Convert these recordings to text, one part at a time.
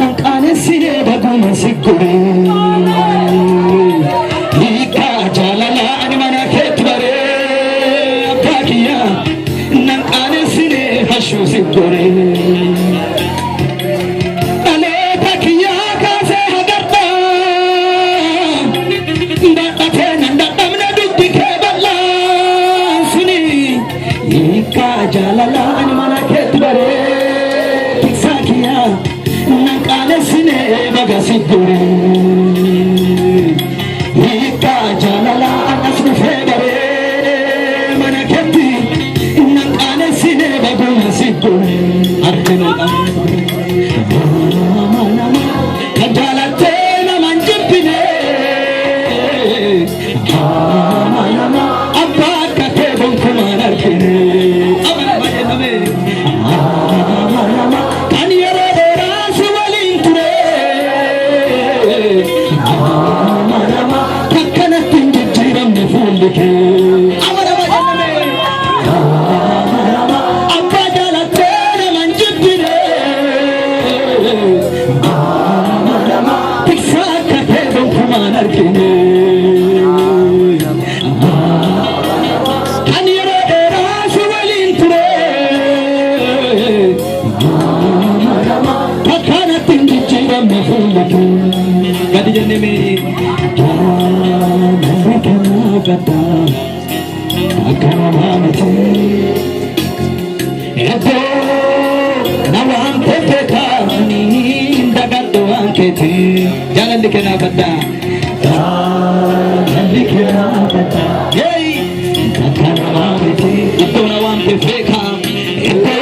Nankane sine baguma sikure Ika jalala animana ketbare Abakiya Nankane sine hashu sikure Ale bakiya kaze hagarta Ndate nandata mna duddi kebala Suni Ika jalala animana ketbare Sine bagasigure Ika jalala anasnu febare manaketi Nankane sine bagasigure Arkeno Amanama kajalate na manjipine Amanama abba kate bonkuman arkene Amanama jename Amanama kaniyere Gadi jenne me gata akaramate eto nawam tepeta ni ndagado ankete jalan dikena gata yey akaramate eto nawam tepeka eto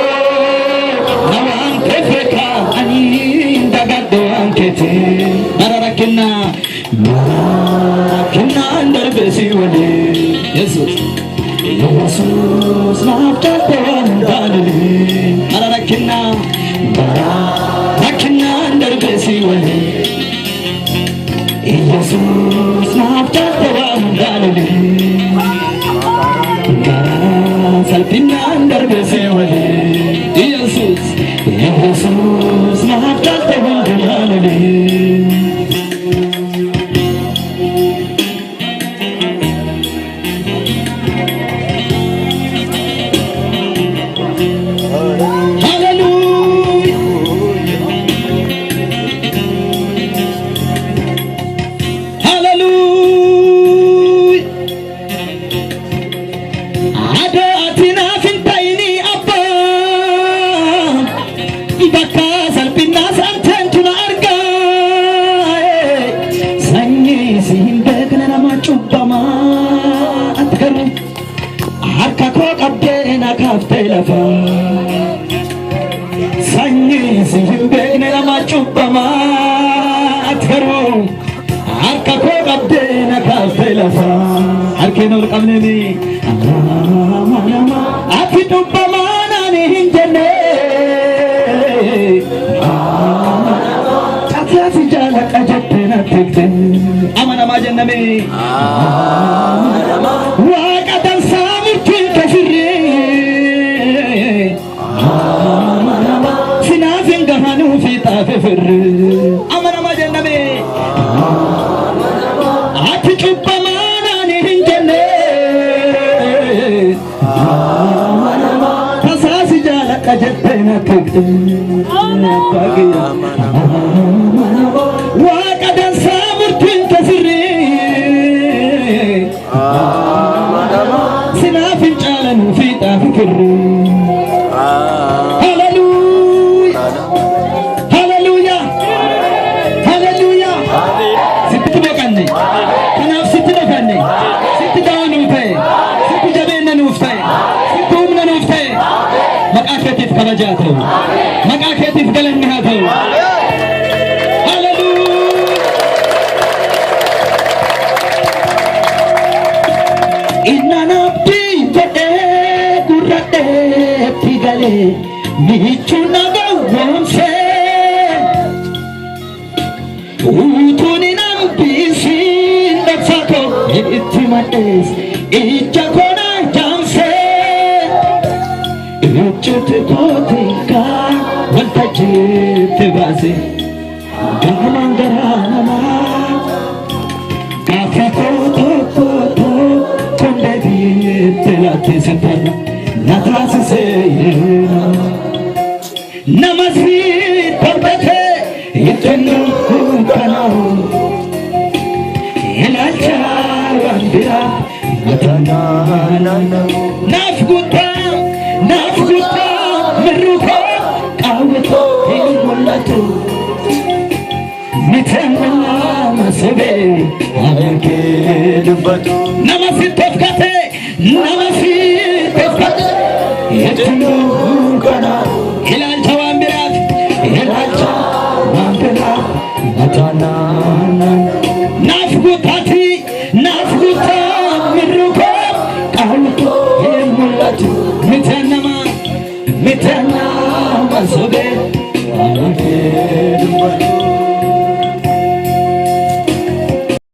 nawam tepeka ani ndagado ankete Kina under besi wale Jesus Jesus nafta tawandali arara kina under besi wale Jesus nafta tawandali salpina under besi wale Jesus Jesus nafta tawandali Lafa sanyi simbe ne la machupama atharu arka ko kabde na kafe lafa arke no kamne ni amanama atupama na ni hinjene amanama tatati jala kajatte na tekte amanama janname amanama wa qadan samurti kafiri Amana majenname ati chuppamana ni hinjene tasasi jala kajatte na tekte wa qadan samurtin kasiri sinafin jalan fi tafikri Kabajato, makaketif galang hato. Hallelujah. Inanapti jate kurate pigale michunaga wonse. Utuni nampisi ndatsako itimates ichakona jamse. Chute kotika walta chete base Gamangarana Gafiko Kondevi Telati Sentana Natasi Seyena Namasi Pabate Yitenu Kanao Elacha Wandira Matana Nafguta Meruka Kawito Mulatu Mitema Masebe Alke Dubatu Namasi Tofkate Yetunu Kana Ilacha Wambirat Ilacha Wambira Matana Nafgutati Nafguta Meruka Kawito Mulatu Mitema Masebe Alke Dubatu